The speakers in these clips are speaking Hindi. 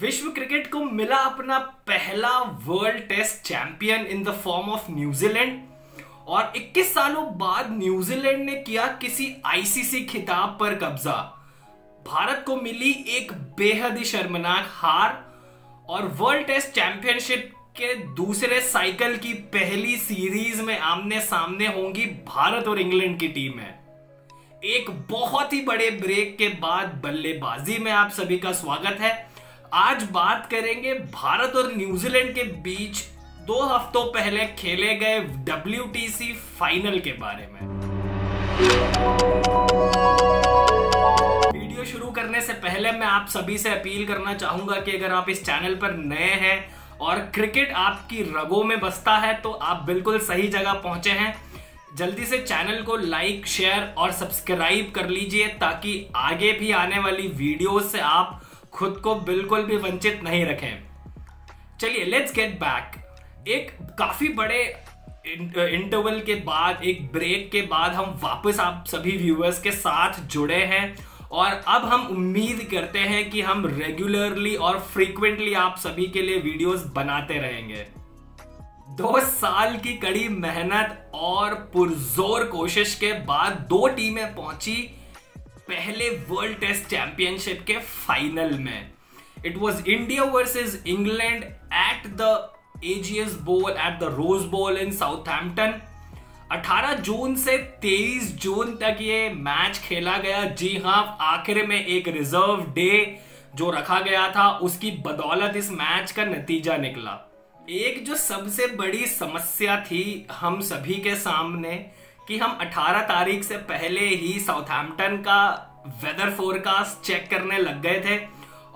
विश्व क्रिकेट को मिला अपना पहला world test champion in the form of New Zealand और 21 सालों बाद न्यूजीलैंड ने किया किसी आईसीसी खिताब पर कब्जा। भारत को मिली एक बेहद ही शर्मनाक हार और वर्ल्ड टेस्ट चैंपियनशिप के दूसरे साइकिल की पहली सीरीज में आमने सामने होंगी भारत और इंग्लैंड की टीम है। एक बहुत ही बड़े ब्रेक के बाद बल्लेबाजी में आप सभी का स्वागत है। आज बात करेंगे भारत और न्यूजीलैंड के बीच 2 हफ्तों पहले खेले गए WTC फाइनल के बारे में। वीडियो शुरू करने से पहले मैं आप सभी से अपील करना चाहूंगा कि अगर आप इस चैनल पर नए हैं और क्रिकेट आपकी रगों में बसता है तो आप बिल्कुल सही जगह पहुंचे हैं। जल्दी से चैनल को लाइक, शेयर और सब्सक्राइब कर लीजिए ताकि आगे भी आने वाली वीडियोस से आप खुद को बिल्कुल भी वंचित नहीं रखें। चलिए लेट्स गेट बैक। एक काफी बड़े इंटरवल के बाद, एक ब्रेक के बाद हम वापस आप सभी व्यूअर्स के साथ जुड़े हैं और अब हम उम्मीद करते हैं कि हम रेगुलरली और फ्रीक्वेंटली आप सभी के लिए वीडियोस बनाते रहेंगे। 2 साल की कड़ी मेहनत और पुरजोर कोशिश के बाद 2 टीमें पहुंची पहले वर्ल्ड टेस्ट चैंपियनशिप के फाइनल में। It was India versus England at the AGS बोल एट द रोज बोल इन साउथहैम्पटन। 18 जून से 23 जून तक ये मैच खेला गया। जी हां, आखिर में एक रिजर्व डे जो रखा गया था उसकी बदौलत इस मैच का नतीजा निकला। एक जो सबसे बड़ी समस्या थी हम सभी के सामने कि हम 18 तारीख से पहले ही साउथहैम्पटन का वेदर फोरकास्ट चेक करने लग गए थे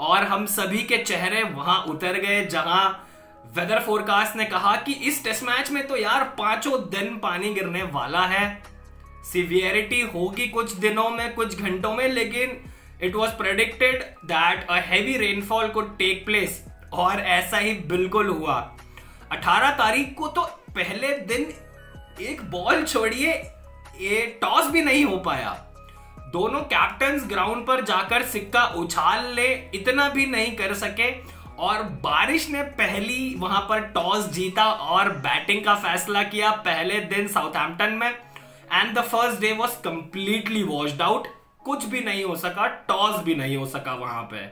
और हम सभी के चेहरे वहां उतर गए जहां वेदर फोरकास्ट ने कहा कि इस टेस्ट मैच में तो यार 5 दिन पानी गिरने वाला है। सिवियरिटी होगी कुछ दिनों में, कुछ घंटों में, लेकिन it was predicted that a heavy rainfall could take place और ऐसा ही बिल्कुल हुआ। 18 तारीख को तो पहले दिन एक बॉल छोड़िए, ये टॉस भी नहीं हो पाया। दोनों कैप्टन्स ग्राउंड पर जाकर सिक्का उछाल ले इतना भी नहीं कर सके और बारिश ने पहली वहां पर टॉस जीता और बैटिंग का फैसला किया पहले दिन साउथहैम्पटन में। And the first day was completely washed out. कुछ भी नहीं हो सका, टॉस भी नहीं हो सका वहां पे।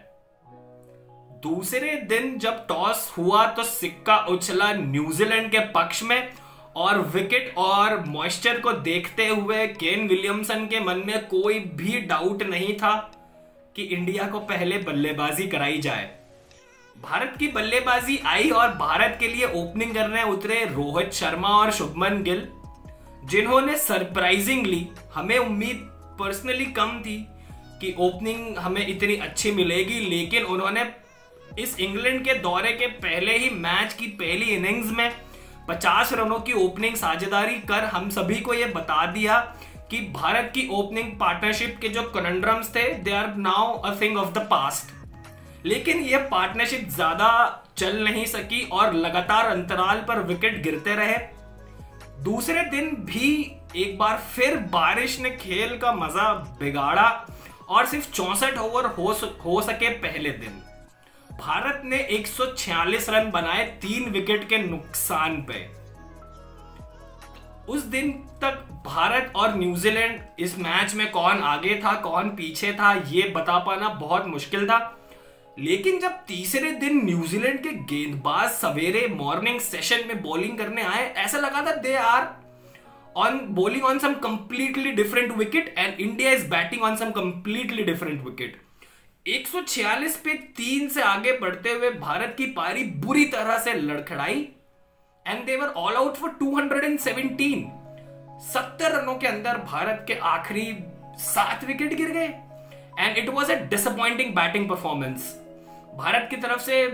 दूसरे दिन जब टॉस हुआ तो सिक्का उछला न्यूजीलैंड के पक्ष में और विकेट और मॉइस्चर को देखते हुए केन विलियमसन के मन में कोई भी डाउट नहीं था कि इंडिया को पहले बल्लेबाजी कराई जाए। भारत की बल्लेबाजी आई और भारत के लिए ओपनिंग करने उतरे रोहित शर्मा और शुभमन गिल, जिन्होंने सरप्राइजिंगली, हमें उम्मीद पर्सनली कम थी कि ओपनिंग हमें इतनी अच्छी मिलेगी, लेकिन उन्होंने इस इंग्लैंड के दौरे के पहले ही मैच की पहली इनिंग्स में 50 रनों की ओपनिंग साझेदारी कर हम सभी को यह बता दिया कि भारत की ओपनिंग पार्टनरशिप के जो कनंड्रम्स थे they are now a thing of the past. लेकिन यह पार्टनरशिप ज्यादा चल नहीं सकी और लगातार अंतराल पर विकेट गिरते रहे। दूसरे दिन भी एक बार फिर बारिश ने खेल का मजा बिगाड़ा और सिर्फ 64 ओवर हो सके पहले दिन। भारत ने 146 रन बनाए 3 विकेट के नुकसान पे। उस दिन तक भारत और न्यूजीलैंड इस मैच में कौन आगे था कौन पीछे था ये बता पाना बहुत मुश्किल था। लेकिन जब तीसरे दिन न्यूजीलैंड के गेंदबाज सवेरे मॉर्निंग सेशन में बॉलिंग करने आए, ऐसा लगा था they are on bowling on some completely different wicket and India is batting on some completely different wicket. 146 पे 3 से आगे बढ़ते हुए भारत की पारी बुरी तरह से लड़खड़ाई and they were all out for 217। 70 रनों के अंदर भारत के आखिरी 7 विकेट गिर गए and it was a disappointing batting performance. Bharat की तरफ से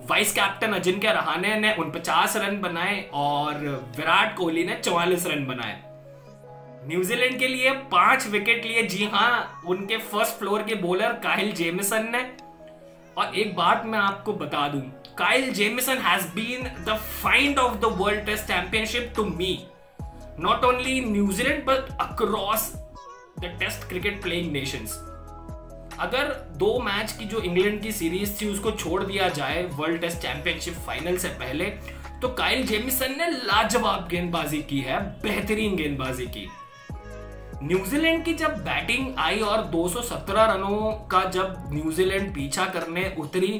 वाइस कैप्टन अजिंक्य रहाणे ने 49 रन बनाए और विराट कोहली ने 44 रन बनाए। न्यूजीलैंड के लिए 5 विकेट लिए, जी हां, उनके फर्स्ट फ्लोर के बॉलर काइल जेमिसन ने। और एक बात मैं आपको बता दूं, Kyle Jamieson has been the find of the world test championship to me, not only New Zealand but across the test cricket playing nations. अगर 2 मैच की जो इंग्लैंड की सीरीज थी उसको छोड़ दिया जाए वर्ल्ड टेस्ट चैंपियनशिप फाइनल से पहले, तो काइल जेमिसन ने लाजवाब गेंदबाजी की है, बेहतरीन गेंदबाजी की। न्यूजीलैंड की जब बैटिंग आई और 217 रनों का जब न्यूजीलैंड पीछा करने उतरी,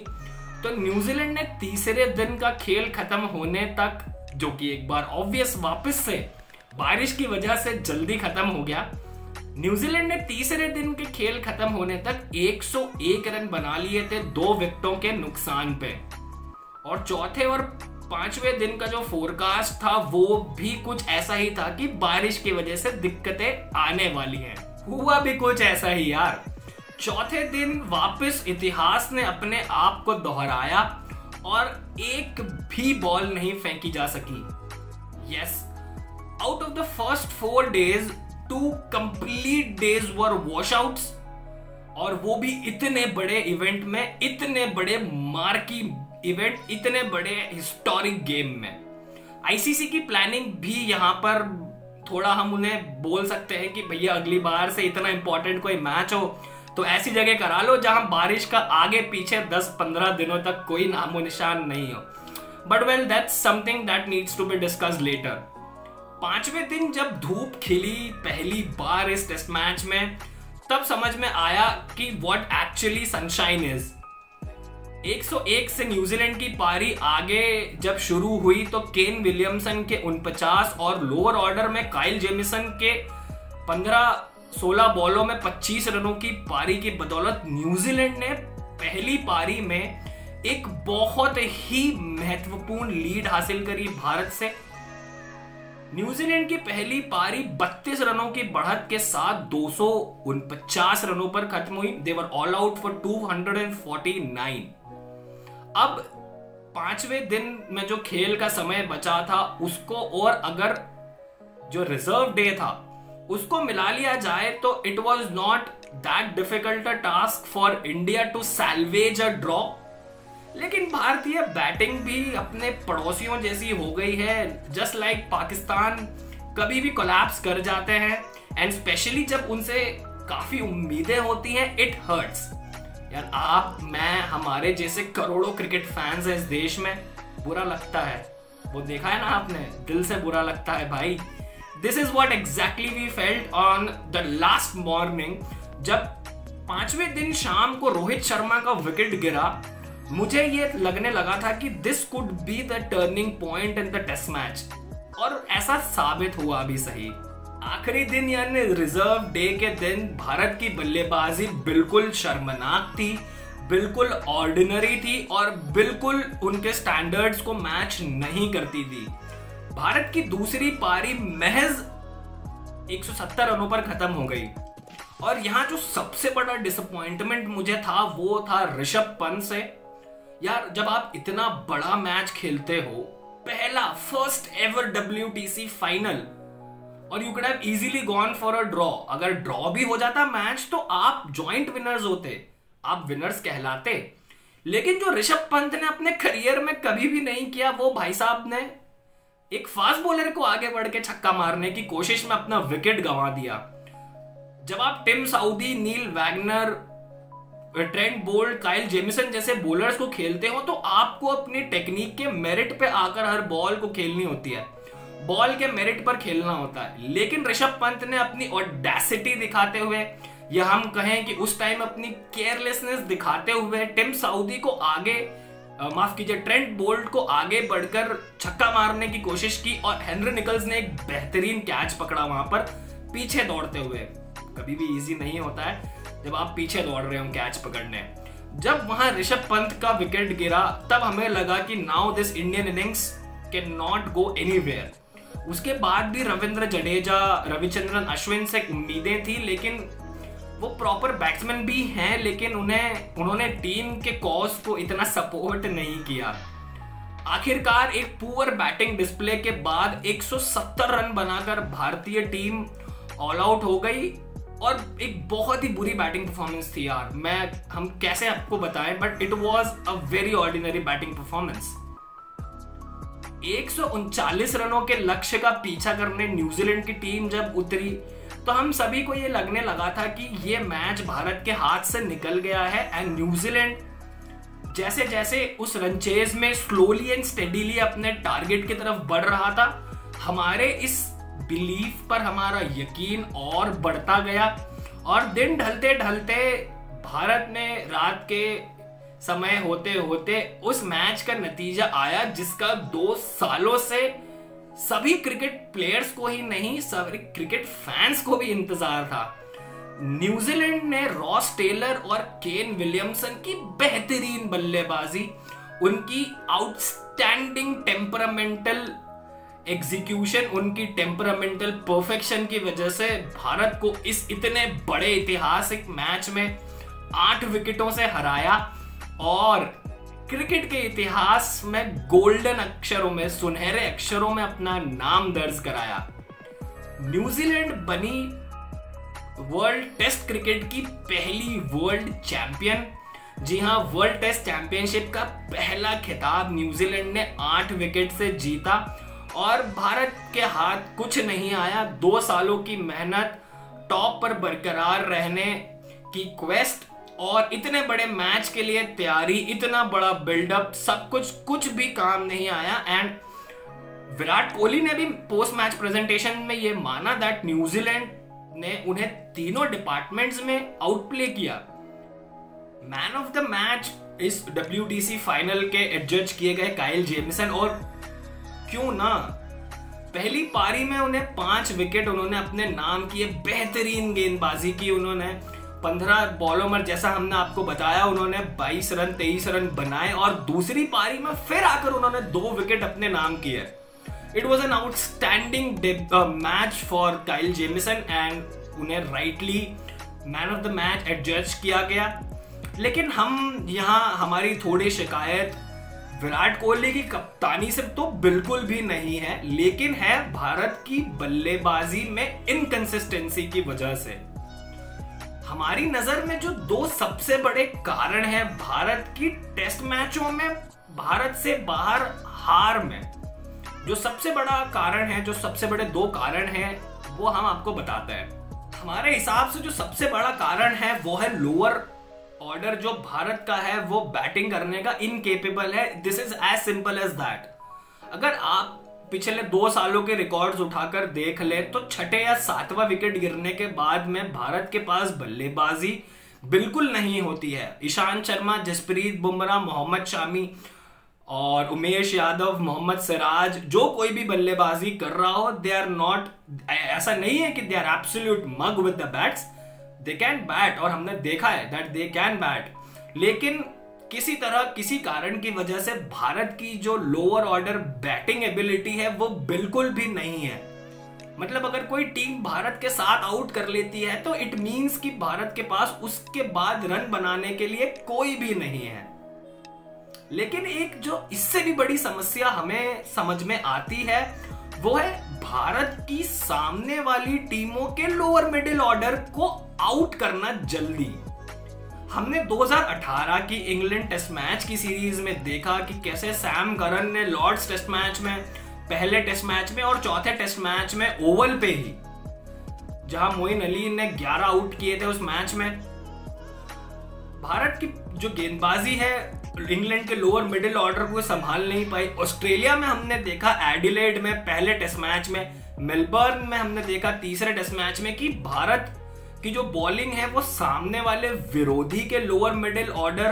तो न्यूजीलैंड ने तीसरे दिन का खेल खत्म होने तक, जो कि एक बार ऑब्वियस वापस से बारिश की वजह से जल्दी खत्म हो गया, न्यूजीलैंड ने तीसरे दिन के खेल खत्म होने तक 101 रन बना लिए थे 2 विकेटों के नुकसान पे। और चौथे और 5वें दिन का जो फोरकास्ट था वो भी कुछ ऐसा ही था कि बारिश की वजह से दिक्कतें आने वाली हैं। हुआ भी कुछ ऐसा ही यार। चौथे दिन वापस इतिहास ने अपने आप को दोहराया और एक भी बॉल नहीं फेंकी जा सकी। Yes, out of the first 4 days 2 complete days वर वॉशआउट्स, और वो भी इतने बड़े इवेंट में, इतने बड़े मार्की इवेंट, इतने बड़े हिस्टोरिक गेम में। आईसीसी की प्लानिंग भी यहाँ पर थोड़ा हम उन्हें बोल सकते हैं कि भैया अगली बार से इतना इंपॉर्टेंट कोई मैच हो तो ऐसी जगह करा लो जहां बारिश का आगे पीछे 10-15 दिनों तक कोई नामो निशान नहीं हो। But well, that's something that needs to be discussed later. 5वें दिन जब धूप खिली पहली बार इस टेस्ट मैच में, तब समझ में आया कि व्हाट एक्चुअली सनशाइन इज। 101 से न्यूजीलैंड की पारी आगे जब शुरू हुई तो केन विलियमसन के 49 और लोअर ऑर्डर में काइल जेमिसन के 15-16 बॉलों में 25 रनों की पारी की बदौलत न्यूजीलैंड ने पहली पारी में एक बहुत ही महत्वपूर्ण लीड हासिल करी भारत से। न्यूजीलैंड की पहली पारी 32 रनों की बढ़त के साथ 249 रनों पर खत्म हुई। दे वर ऑल आउट फॉर 249। अब 5वें दिन में जो खेल का समय बचा था उसको, और अगर जो रिजर्व डे था उसको मिला लिया जाए तो it was not that difficult a task for India to salvage a draw. लेकिन भारतीय बैटिंग भी अपने पड़ोसियों जैसी हो गई है। जस्ट लाइक पाकिस्तान कभी भी कोलैप्स कर जाते हैं, एंड स्पेशली जब उनसे काफी उम्मीदें होती हैं, इट हर्ट्स। यार आप, मैं, हमारे जैसे करोड़ों क्रिकेट फैंस हैं इस देश में, बुरा लगता है। वो देखा है ना आपने, दिल से बुरा लगता है भाई। This is what exactly we felt on the last morning, जब 5वें दिन शाम को रोहित शर्मा का विकेट गिरा। मुझे ये लगने लगा था कि this could be the turning point in the test match, और ऐसा साबित हुआ भी सही। आखिरी दिन यानी रिजर्व डे के दिन भारत की बल्लेबाजी बिल्कुल शर्मनाक थी, बिल्कुल ऑर्डिनरी थी और बिल्कुल उनके स्टैंडर्ड्स को मैच नहीं करती थी। भारत की दूसरी पारी महज 170 रनों पर खत्म हो गई। और यहाँ जो सबसे बड़ा डिसअपॉइंटमेंट मुझे था वो था ऋषभ पंत से। यार जब आप इतना बड़ा मैच खेलते हो, पहला फर्स्ट एवर WTC फाइनल, और you could have easily gone for a draw. अगर ड्रॉ भी हो जाता मैच तो आप जॉइंट विनर्स होते, आप विनर्स कहलाते। लेकिन जो ऋषभ पंत ने अपने करियर में कभी भी नहीं किया, वो भाई साहब ने एक फास्ट बॉलर को आगे बढ़ के छक्का मारने की कोशिश में अपना विकेट गंवा दिया। जब आप Tim Southee, Neil Wagner, Trent Boult, Kyle Jamieson जैसे बॉलर्स को खेलते हो तो आपको अपनी टेक्निक के मेरिट पे आकर हर बॉल को खेलनी होती है, बॉल के मेरिट पर खेलना होता है। लेकिन ऋषभ पंत ने अपनी ऑडेसिटी दिखाते हुए, या हम कहें कि उस टाइम अपनी केयरलेसनेस दिखाते हुए, टिम साउदी को आगे, माफ कीजिए, ट्रेंट बोल्ट को आगे बढ़कर छक्का मारने की कोशिश की, और हेनरी निकल्स ने एक बेहतरीन कैच पकड़ा वहां पर पीछे दौड़ते हुए। कभी भी इजी नहीं होता है जब आप पीछे दौड़ रहे हो कैच पकड़ने। जब वहां ऋषभ पंत का विकेट गिरा तब हमें लगा कि now this Indian innings can not go anywhere. उसके बाद भी रविंद्र जडेजा, रविचंद्रन अश्विन से उम्मीदें थी, लेकिन वो प्रॉपर बैट्समैन भी हैं, लेकिन उन्होंने टीम के कॉज को इतना सपोर्ट नहीं किया। आखिरकार एक पुअर बैटिंग डिस्प्ले के बाद 170 रन बनाकर भारतीय टीम ऑल आउट हो गई, और एक बहुत ही बुरी बैटिंग परफॉर्मेंस थी यार। हम कैसे आपको बताएं, but it was a very ordinary batting performance. 139 रनों के लक्ष्य का पीछा करने न्यूजीलैंड की टीम जब उतरी तो हम सभी को ये लगने लगा था कि ये मैच भारत के हाथ से निकल गया है। एंड न्यूजीलैंड जैसे जैसे उस रनचेज में स्लोली एंड स्टेडीली अपने टारगेट की तरफ बढ़ रहा था, हमारे इस बिलीफ पर हमारा यकीन और बढ़ता गया। और दिन ढलते ढलते भारत ने रात के समय होते होते उस मैच का नतीजा आया जिसका 2 सालों से सभी क्रिकेट प्लेयर्स को ही नहीं, सभी क्रिकेट फैंस को भी इंतजार था। न्यूजीलैंड ने रॉस टेलर और केन विलियमसन की बेहतरीन बल्लेबाजी, उनकी आउटस्टैंडिंग टेम्परामेंटल एग्जीक्यूशन, उनकी टेम्परामेंटल परफेक्शन की वजह से भारत को इस इतने बड़े ऐतिहासिक मैच में 8 विकेटों से हराया और क्रिकेट के इतिहास में गोल्डन अक्षरों में, सुनहरे अक्षरों में अपना नाम दर्ज कराया। न्यूजीलैंड बनी वर्ल्ड टेस्ट क्रिकेट की पहली वर्ल्ड चैंपियन। जी हां, वर्ल्ड टेस्ट चैंपियनशिप का पहला खिताब न्यूजीलैंड ने 8 विकेट से जीता और भारत के हाथ कुछ नहीं आया। 2 सालों की मेहनत, टॉप पर बरकरार रहने की क्वेस्ट और इतने बड़े मैच के लिए तैयारी, इतना बड़ा बिल्डअप, सब कुछ भी काम नहीं आया। एंड विराट कोहली ने भी पोस्ट मैच प्रेजेंटेशन में ये माना दैट न्यूजीलैंड ने उन्हें तीनों डिपार्टमेंट्स में आउटप्ले किया। मैन ऑफ द मैच इस WTC फाइनल के एडजज किए गए काइल जेमिसन, और क्यों ना, पहली पारी में उन्हें 5 विकेट उन्होंने अपने नाम किए, बेहतरीन गेंदबाजी की उन्होंने। 15 बॉलों में, जैसा हमने आपको बताया, उन्होंने 22 रन 23 रन बनाए और दूसरी पारी में फिर आकर उन्होंने 2 विकेट अपने नाम किए। It was an outstanding match for Kyle Jamieson and उन्हें rightly man of the match एडजज किया गया। लेकिन हम यहाँ, हमारी थोड़ी शिकायत विराट कोहली की कप्तानी से तो बिल्कुल भी नहीं है, लेकिन है भारत की बल्लेबाजी में इनकंसिस्टेंसी की वजह से। हमारी नजर में जो 2 सबसे बड़े कारण हैं भारत की टेस्ट मैचों में भारत से बाहर हार में, जो सबसे बड़ा कारण है, जो सबसे बड़े 2 कारण हैं, वो हम आपको बताते हैं। हमारे हिसाब से जो सबसे बड़ा कारण है वो है लोअर ऑर्डर जो भारत का है वो बैटिंग करने का इनकेपेबल है। This is as simple as that. अगर आप पिछले 2 सालों के रिकॉर्ड्स उठाकर देख ले तो 6ठे या 7वां विकेट गिरने के बाद में भारत के पास बल्लेबाजी बिल्कुल नहीं होती है। ईशांत शर्मा, जसप्रीत बुमराह, मोहम्मद शामी और उमेश यादव, मोहम्मद सिराज, जो कोई भी बल्लेबाजी कर रहा हो, दे आर नॉट, ऐसा नहीं है कि they are absolute mug with the bats, they can bat, और हमने देखा है दैट दे कैन बैट। लेकिन किसी तरह, किसी कारण की वजह से भारत की जो लोअर ऑर्डर बैटिंग एबिलिटी है वो बिल्कुल भी नहीं है। मतलब अगर कोई टीम भारत के साथ आउट कर लेती है तो इट मींस कि भारत के पास उसके बाद रन बनाने के लिए कोई भी नहीं है। लेकिन एक जो इससे भी बड़ी समस्या हमें समझ में आती है वो है भारत की सामने वाली टीमों के लोअर मिडिल ऑर्डर को आउट करना जल्दी। हमने 2018 की इंग्लैंड टेस्ट मैच की सीरीज में देखा कि कैसे सैम करन ने लॉर्ड्स टेस्ट मैच में, पहले टेस्ट मैच में और चौथे टेस्ट मैच में ओवल पे ही, जहां मोइन अली ने 11 आउट किए थे उस मैच में, भारत की जो गेंदबाजी है इंग्लैंड के लोअर मिडिल ऑर्डर को संभाल नहीं पाई। ऑस्ट्रेलिया में हमने देखा, एडिलेड में पहले टेस्ट मैच में, मेलबर्न में हमने देखा तीसरे टेस्ट मैच में कि भारत की जो बॉलिंग है वो सामने वाले विरोधी के लोअर मिडिल ऑर्डर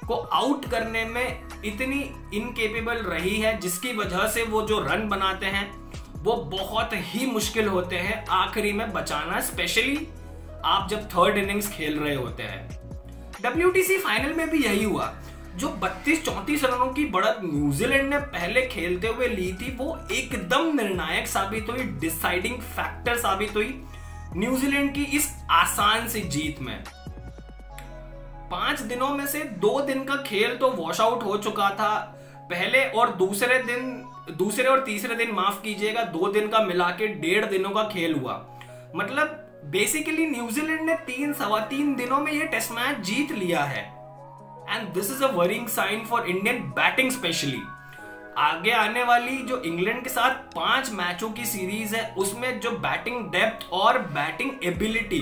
को आउट करने में इतनी इनकेपेबल रही है, जिसकी वजह से वो जो रन बनाते हैं वो बहुत ही मुश्किल होते हैं आखिरी में बचाना, स्पेशली आप जब थर्ड इनिंग्स खेल रहे होते हैं। WTC फाइनल में भी यही हुआ। जो 32-34 रनों की बढ़त न्यूजीलैंड ने पहले खेलते हुए ली थी वो एकदम निर्णायक साबित हुई, डिसाइडिंग फैक्टर साबित हुई न्यूजीलैंड की इस आसान सी जीत में। 5 दिनों में से 2 दिन का खेल तो वॉश आउट हो चुका था। पहले और दूसरे और तीसरे दिन, माफ कीजिएगा, 2 दिन का मिला के 1.5 दिनों का खेल हुआ। मतलब बेसिकली न्यूजीलैंड ने 3-3.25 दिनों में ये टेस्ट मैच जीत लिया है। And this is a worrying sign for Indian batting specially. आगे आने वाली जो इंग्लैंड के साथ 5 मैचों की सीरीज है उसमें जो बैटिंग डेप्थ और बैटिंग एबिलिटी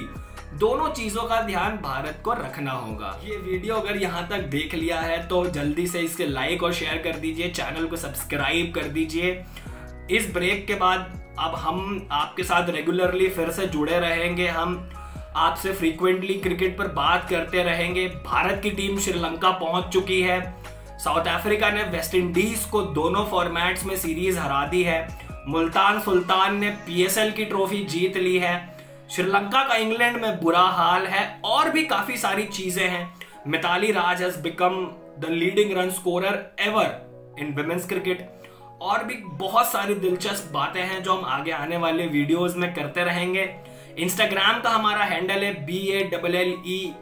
दोनों चीजों का ध्यान भारत को रखना होगा। ये वीडियो अगर यहाँ तक देख लिया है तो जल्दी से इसके लाइक और शेयर कर दीजिए, चैनल को सब्सक्राइब कर दीजिए। इस ब्रेक के बाद अब हम आपके साथ रेगुलरली फिर से जुड़े रहेंगे, हम आपसे फ्रीक्वेंटली क्रिकेट पर बात करते रहेंगे। भारत की टीम श्रीलंका पहुंच चुकी है, साउथ अफ्रीका ने वेस्ट इंडीज को दोनों फॉर्मेट्स में सीरीज हरा दी है, मुल्तान सुल्तान ने PSL की ट्रॉफी जीत ली है, श्रीलंका का इंग्लैंड में बुरा हाल है और भी काफी सारी चीजें हैं। Mithali Raj has become the leading run scorer ever in women's cricket और भी बहुत सारी दिलचस्प बातें हैं जो हम आगे आने वाले वीडियोस में करते रहेंगे। इंस्टाग्राम का हमारा हैंडल है BALLE_BAAZII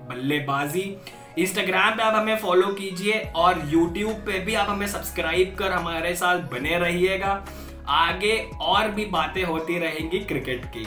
बल्लेबाजी। इंस्टाग्राम पे आप हमें फॉलो कीजिए और यूट्यूब पे भी आप हमें सब्सक्राइब कर हमारे साथ बने रहिएगा। आगे और भी बातें होती रहेंगी क्रिकेट की।